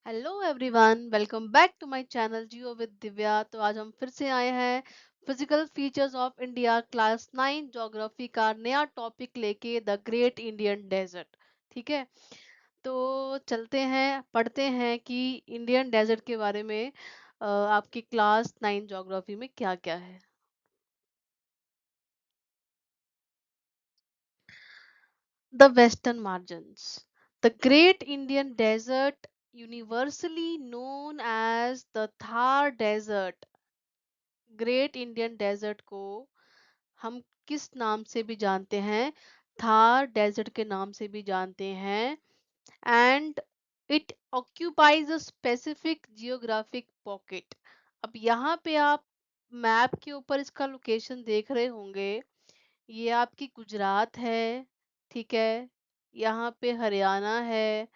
Hello everyone, welcome back to my channel Geo with Divya. तो आज हम फिर से आए हैं physical features of India class 9 geography का नया टॉपिक लेके, द ग्रेट इंडियन डेजर्ट। ठीक है, तो चलते हैं पढ़ते हैं कि इंडियन डेजर्ट के बारे में आपकी क्लास 9 ज्योग्राफी में क्या क्या है। The Western Margins. The Great Indian Desert, universally known as the Thar Desert, great Indian desert को हम किस नाम से भी जानते हैं? थार डेजर्ट के नाम से भी जानते हैं। And it occupies a specific geographic pocket. अब यहाँ पे आप मैप के ऊपर इसका लोकेशन देख रहे होंगे। ये आपकी गुजरात है, ठीक है। यहाँ पे हरियाणा है,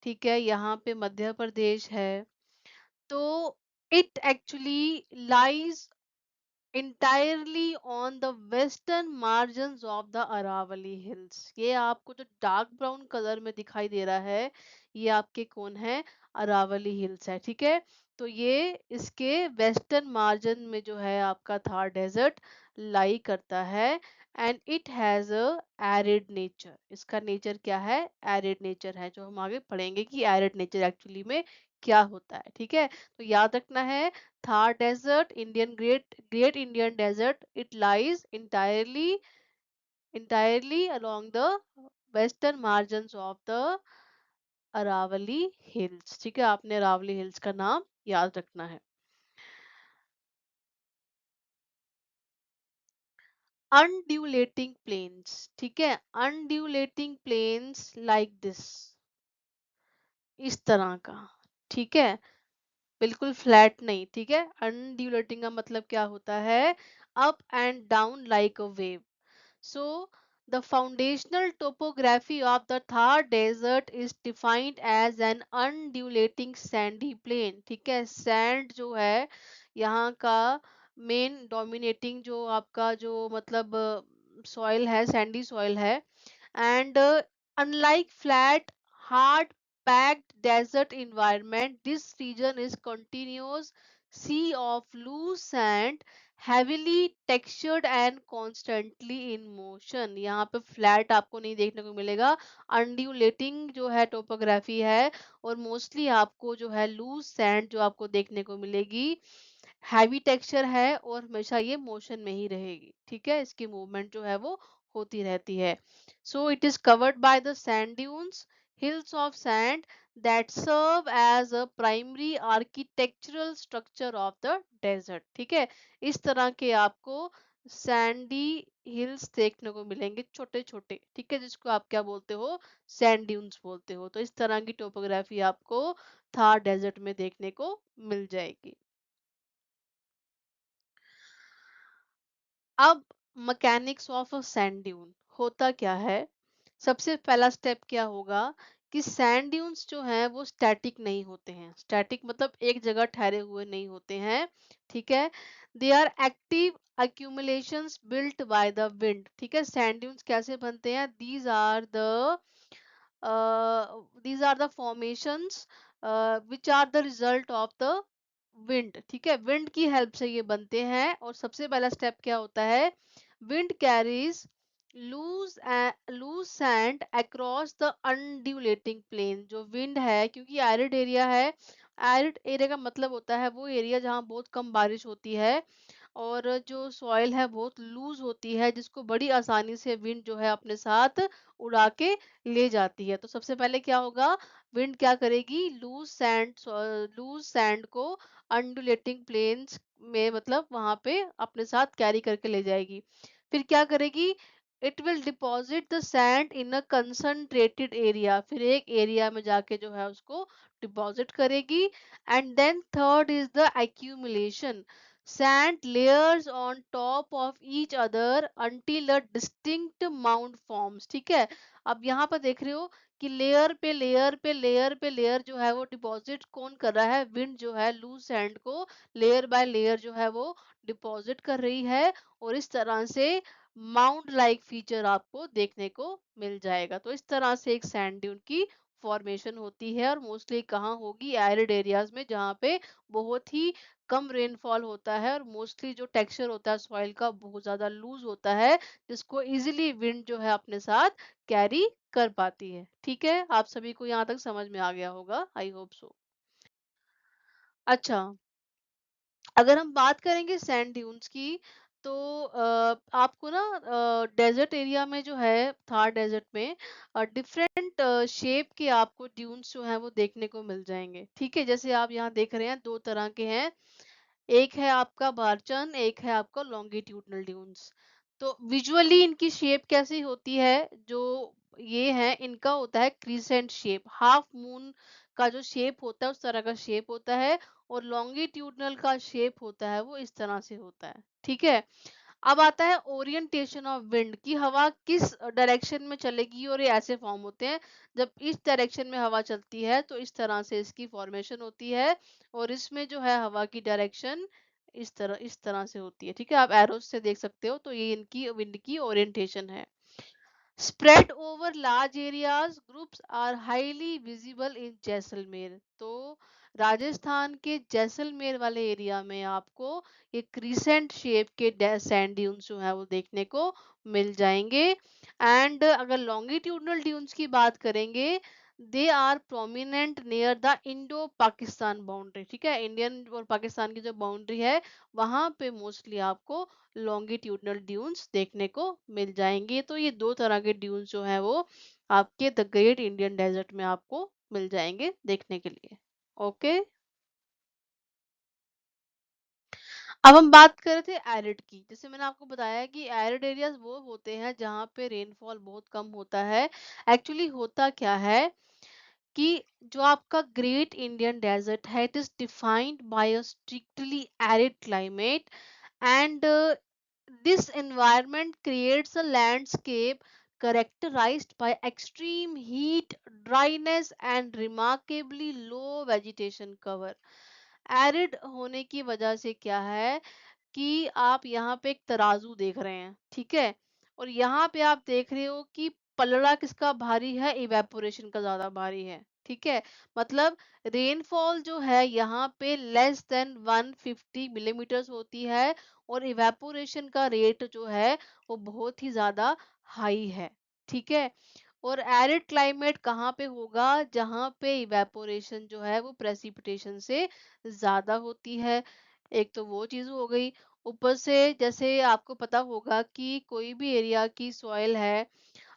ठीक है। यहाँ पे मध्य प्रदेश है। तो it actually lies entirely on the western margins of the Aravalli Hills। ये आपको जो डार्क ब्राउन कलर में दिखाई दे रहा है, ये आपके कौन है? अरावली हिल्स है, ठीक है। तो ये इसके वेस्टर्न मार्जिन में जो है आपका थार डेजर्ट लाई करता है। And it has a arid nature. इसका नेचर क्या है? एरिड नेचर है, जो हम आगे पढ़ेंगे कि एरिड नेचर एक्चुअली में क्या होता है, ठीक है। तो याद रखना है, Thar Desert, Great Indian Desert, it lies entirely along the western margins of the Aravalli Hills। ठीक है, आपने अरावली हिल्स का नाम याद रखना है। अनड्यूलेटिंग प्लेन्स, ठीक है। अनड्यूलेटिंग प्लेन्स लाइक दिस, इस तरह का, ठीक है। बिल्कुल फ्लैट नहीं, ठीक है। अनड्यूलेटिंग का मतलब क्या होता है? Up and down like a wave. So, the foundational topography of the Thar Desert is defined as an undulating sandy plain। ठीक है, सैंड जो है यहाँ का मेन डोमिनेटिंग, जो आपका जो मतलब सॉइल है, सैंडी सॉइल है। And unlike flat, hard packed desert environment, this region is continuous sea of loose sand, heavily textured and constantly in motion। यहाँ पे फ्लैट आपको नहीं देखने को मिलेगा। अनड्यूलेटिंग जो है टोपोग्राफी है, और मोस्टली आपको जो है लूज सैंड जो आपको देखने को मिलेगी। हैवी टेक्सचर है और हमेशा ये मोशन में ही रहेगी, ठीक है। इसकी मूवमेंट जो है वो होती रहती है। So it is covered by the sand dunes, hills of sand that serve as a primary architectural structure of the desert। ठीक है, इस तरह के आपको सैंडी हिल्स देखने को मिलेंगे, छोटे छोटे, ठीक है, जिसको आप क्या बोलते हो? सैंड ड्यून्स बोलते हो। तो इस तरह की टोपोग्राफी आपको थार डेजर्ट में देखने को मिल जाएगी। अब mechanics of a sand dune होता क्या है? सबसे पहला स्टेप क्या होगा कि सैंड ड्यून्स जो हैं वो स्टैटिक नहीं होते हैं। स्टैटिक मतलब एक जगह ठहरे हुए नहीं होते हैं, ठीक है। They are active accumulations built by the wind। ठीक है, सैंड ड्यून्स कैसे बनते हैं? these are the formations which are the result of the wind. ठीक है, विंड की हेल्प से ये बनते हैं। और सबसे पहला स्टेप क्या होता है? Wind carries loose loose sand across the undulating plain. जो विंड है, क्योंकि एरिड एरिया है, एरिड एरिया का मतलब होता है वो एरिया जहाँ बहुत कम बारिश होती है, और जो सॉइल है बहुत लूज होती है, जिसको बड़ी आसानी से विंड जो है अपने साथ उड़ा के ले जाती है। तो सबसे पहले क्या होगा? विंड क्या करेगी? लूज सैंड को अनडुलेटिंग प्लेन्स में, मतलब वहां पे अपने साथ कैरी करके ले जाएगी। फिर क्या करेगी? It will deposit the sand in a concentrated area. फिर एक एरिया में जाके जो है उसको डिपॉजिट करेगी। And then third is the accumulation. Sand layers on top of each other until a distinct mound forms। ठीक है, अब यहाँ पर देख रहे हो कि लेयर पे लेयर पे लेयर पे लेयर जो है वो डिपॉजिट कौन कर रहा है? विंड जो है लूज सैंड को लेयर बाय लेयर जो है वो डिपॉजिट कर रही है, और इस तरह से माउंट लाइक फीचर आपको देखने को मिल जाएगा। तो इस तरह से एक सैंड ड्यून की फॉर्मेशन होती है और मोस्टली कहाँ होगी, एरिड एरियाज में, जहाँ पे बहुत ही कम रेनफॉल होता है और मोस्टली जो टेक्सचर होता है सॉइल का बहुत ज़्यादा लूज होता है, जिसको इजीली विंड जो है अपने साथ कैरी कर पाती है। ठीक है, आप सभी को यहाँ तक समझ में आ गया होगा, आई होप सो। अच्छा, अगर हम बात करेंगे सैंड ड्यून्स की, तो आपको ना डेजर्ट एरिया में जो है, थार डेजर्ट में डिफरेंट शेप के आपको ड्यून्स जो हैं वो देखने को मिल जाएंगे। ठीक है, जैसे आप यहाँ देख रहे हैं, दो तरह के हैं। एक है आपका बारचन, एक है आपका लॉन्गिट्यूडनल ड्यून्स। तो विजुअली इनकी शेप कैसी होती है, जो ये है, इनका होता है क्रीसेंट शेप, हाफ मून का जो शेप होता है उस तरह का शेप होता है, और लॉन्गिट्यूडनल का शेप होता है वो इस तरह से होता है। ठीक है, अब आता है ओरिएंटेशन ऑफ विंड, की हवा किस डायरेक्शन में चलेगी, और ये ऐसे फॉर्म होते हैं। जब इस डायरेक्शन में हवा चलती है तो इस तरह से इसकी फॉर्मेशन होती है, और इसमें जो है हवा की डायरेक्शन इस तरह से होती है। ठीक है, आप एरोस से देख सकते हो, तो ये इनकी विंड की ओरिएंटेशन है। Spread over large areas, groups are highly visible in Jaisalmer. तो राजस्थान के जैसलमेर वाले एरिया में आपको ये क्रीसेंट शेप के सैंड ड्यून्स जो है वो देखने को मिल जाएंगे। एंड अगर लॉन्गिट्यूडनल ड्यून्स की बात करेंगे, they are prominent near the Indo Pakistan boundary. ठीक है, इंडियन और पाकिस्तान की जो बाउंड्री है, वहां पे मोस्टली आपको लॉन्गिट्यूडनल ड्यून्स देखने को मिल जाएंगे। तो ये दो तरह के ड्यून्स जो है वो आपके द ग्रेट इंडियन डेजर्ट में आपको मिल जाएंगे देखने के लिए। ओके, अब हम बात कर रहे थे एरिड की। जैसे मैंने आपको बताया कि एरिड एरियाज वो होते हैं जहाँ पे रेनफॉल बहुत कम होता है। एक्चुअली होता क्या है कि जो आपका ग्रेट इंडियन डेजर्ट है, it is defined by a strictly arid climate, and this environment creates a landscape characterized by extreme heat, dryness, and remarkably low vegetation cover. Arid होने की वजह से क्या है कि आप यहाँ पे एक तराजू देख रहे हैं। ठीक है, और यहाँ पे आप देख रहे हो कि पलड़ा किसका भारी है, इवेपोरेशन का ज्यादा भारी है। ठीक है, मतलब रेनफॉल जो है यहाँ पे लेस देन 150 मिलीमीटर्स होती है, और इवेपोरेशन का रेट जो है वो बहुत ही ज्यादा हाई है। ठीक है, और एरिड क्लाइमेट कहाँ पे होगा, जहाँ पे इवेपोरेशन जो है वो प्रेसिपिटेशन से ज्यादा होती है। एक तो वो चीज हो गई। ऊपर से जैसे आपको पता होगा कि कोई भी एरिया की सॉइल है,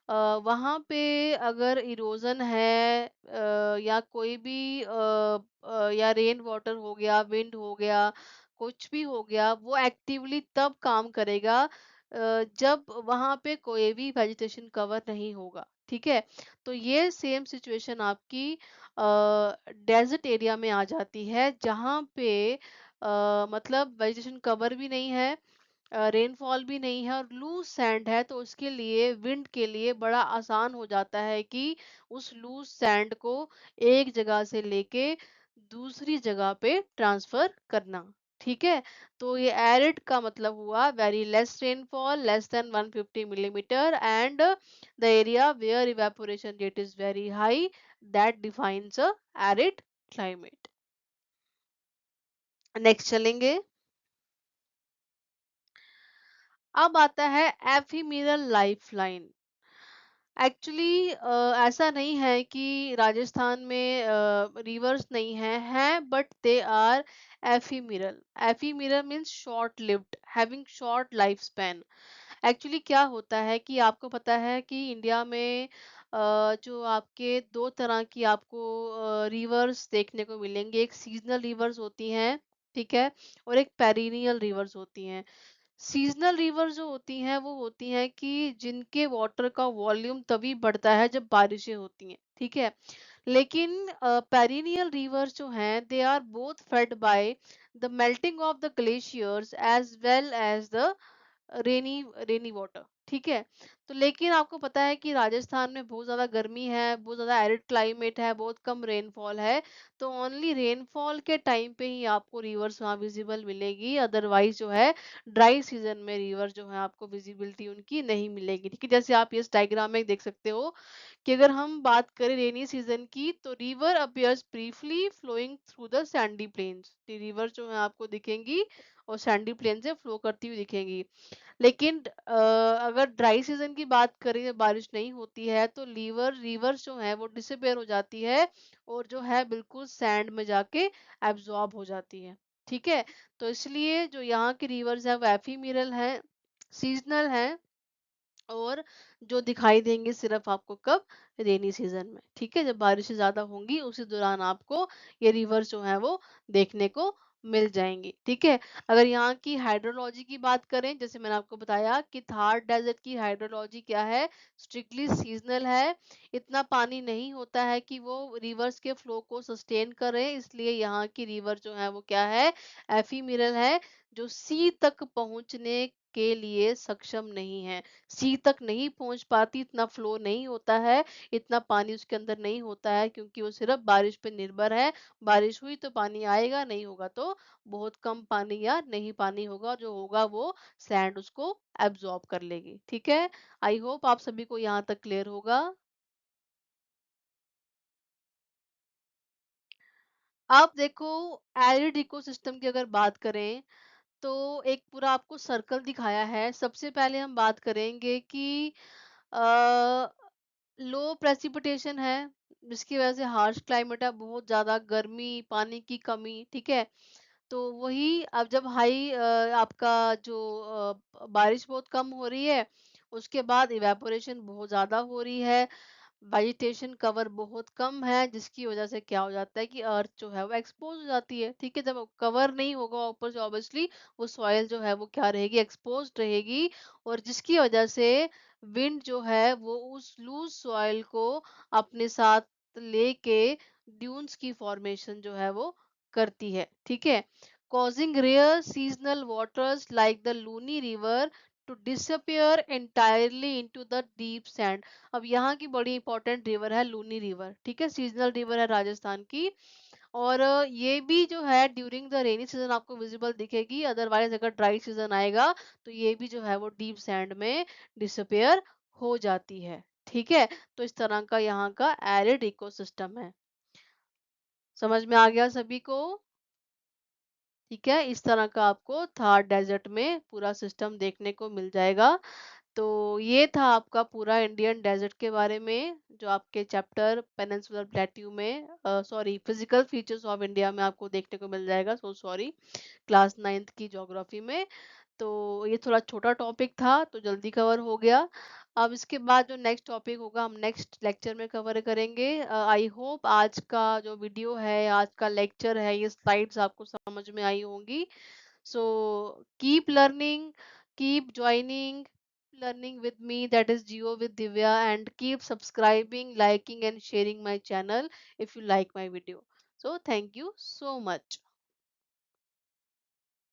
वहाँ पे अगर इरोजन है, या कोई भी या रेन वाटर हो गया, विंड हो गया, कुछ भी हो गया, वो एक्टिवली तब काम करेगा जब वहाँ पे कोई भी वेजिटेशन कवर नहीं होगा। ठीक है, तो ये सेम सिचुएशन आपकी डेजर्ट एरिया में आ जाती है, जहाँ पे मतलब वेजिटेशन कवर भी नहीं है, रेनफॉल भी नहीं है, और लूज सैंड है। तो उसके लिए विंड के लिए बड़ा आसान हो जाता है कि उस लूज सैंड को एक जगह से लेके दूसरी जगह पे ट्रांसफर करना। ठीक है, तो ये एरिड का मतलब हुआ very less rainfall, less than 150 millimetre, and the area where evaporation rate is very high, that defines a arid climate. Next चलेंगे। अब आता है एफीमेरल लाइफलाइन। एक्चुअली ऐसा नहीं है कि राजस्थान में रिवर्स नहीं है, but they are ephemeral. Ephemeral means short lived, having short life span. Actually क्या होता है कि आपको पता है कि इंडिया में जो आपके दो तरह की आपको रिवर्स देखने को मिलेंगे, एक सीजनल रिवर्स होती हैं, ठीक है, और एक पेरिनियल रिवर्स होती हैं। सीजनल रिवर जो होती हैं वो होती हैं कि जिनके वाटर का वॉल्यूम तभी बढ़ता है जब बारिशें होती हैं। ठीक है, लेकिन पेरिनियल रिवर्स जो हैं, they are both fed by the melting of the glaciers as well as the rainy rainy water. ठीक है, तो लेकिन आपको पता है कि राजस्थान में बहुत ज़्यादा गर्मी है, बहुत ज़्यादा एरिड क्लाइमेट है, बहुत कम रेनफॉल है, तो ओनली रेनफॉल के टाइम पे ही आपको रिवर्स वहाँ विज़िबल मिलेगी, अदरवाइज़ जो है ड्राई सीज़न में रिवर जो है आपको विज़िबिलिटी उनकी नहीं मिलेगी, ठीक है? जैसे आप इस डायग्राम में देख सकते हो कि अगर हम बात करें रेनी सीज़न की, तो river appears briefly flowing through the sandy plains. River जो है आपको दिखेंगी और सैंडी प्लेन से फ्लो करती हुई दिखेंगी। लेकिन अगर ड्राई सीजन की बात करें, जब बारिश नहीं होती है, तो रिवर्स जो है वो डिसअपियर हो जाती है और जो है बिल्कुल सैंड में जाके एब्जॉर्ब हो जाती है, ठीक है? तो इसलिए जो यहाँ की रिवर्स है वो एफीमेरल है, सीजनल है और जो दिखाई देंगे सिर्फ आपको कब, रेनी सीजन में, ठीक है? जब बारिशें ज्यादा होंगी उसी दौरान आपको ये रिवर्स जो है वो देखने को मिल जाएंगी, ठीक है? अगर यहाँ की हाइड्रोलॉजी की बात करें, जैसे मैंने आपको बताया कि थार डेजर्ट की हाइड्रोलॉजी क्या है, स्ट्रिक्टली सीजनल है। इतना पानी नहीं होता है कि वो रिवर्स के फ्लो को सस्टेन करे, इसलिए यहाँ की रिवर जो है वो क्या है, एफीमेरल है, जो सी तक पहुंचने के लिए सक्षम नहीं है। सी तक नहीं पहुंच पाती, इतना फ्लो नहीं होता है, इतना पानी उसके अंदर नहीं होता है, क्योंकि वो सिर्फ बारिश पे निर्भर है। बारिश हुई तो पानी आएगा, नहीं होगा तो बहुत कम पानी या नहीं पानी होगा, और जो होगा वो सैंड उसको एब्जॉर्ब कर लेगी, ठीक है? आई होप आप सभी को यहाँ तक क्लियर होगा। आप देखो, एरिड इकोसिस्टम की अगर बात करें, तो एक पूरा आपको सर्कल दिखाया है। सबसे पहले हम बात करेंगे कि लो प्रेसिपिटेशन है, जिसकी वजह से हार्श क्लाइमेट है, बहुत ज़्यादा गर्मी, पानी की कमी, ठीक है? तो वही अब जब हाई आपका जो बारिश बहुत कम हो रही है, उसके बाद इवेपोरेशन बहुत ज़्यादा हो रही है, वेजिटेशन कवर बहुत कम है, जिसकी वजह से क्या हो जाता है कि अर्थ जो है वो एक्सपोज हो जाती है, ठीक है? जब कवर नहीं होगा ऊपर से, ऑब्वियसली वो सॉइल जो है वो क्या रहेगी, एक्सपोज रहेगी, और जिसकी वजह से विंड जो है वो उस लूज सॉइल को अपने साथ लेके ड्यून्स की फॉर्मेशन जो है वो करती है, ठीक है? Causing rare seasonal waters like the Luni river to disappear entirely into the deep sand. अब यहाँ की बड़ी इंपॉर्टेंट रिवर है लूनी रिवर, ठीक है? सीजनल रिवर है राजस्थान की, और ये भी जो है ड्यूरिंग द रेनी सीजन आपको विजिबल दिखेगी, अदरवाइज अगर ड्राई सीजन आएगा तो ये भी जो है वो डीप सैंड में डिसअपियर हो जाती है, ठीक है? तो इस तरह का यहाँ का एरिड इकोसिस्टम है। समझ में आ गया सभी को? ठीक है, इस तरह का आपको थार डेजर्ट में पूरा सिस्टम देखने को मिल जाएगा। तो ये था आपका पूरा इंडियन डेजर्ट के बारे में, जो आपके चैप्टर पेनिनसुलर प्लेट्यू में, sorry, physical features of India में आपको देखने को मिल जाएगा, सो सॉरी, क्लास 9th की ज्योग्राफी में। तो ये थोड़ा छोटा टॉपिक था तो जल्दी कवर हो गया। अब इसके बाद जो नेक्स्ट टॉपिक होगा हम नेक्स्ट लेक्चर में कवर करेंगे। आई होप आज का जो वीडियो है, आज का लेक्चर है, ये स्लाइड्स आपको समझ में आई होंगी। So keep learning, keep joining, learning with me, that is Geo with Divya, and keep subscribing, liking and sharing my channel if you like my video. So thank you so much.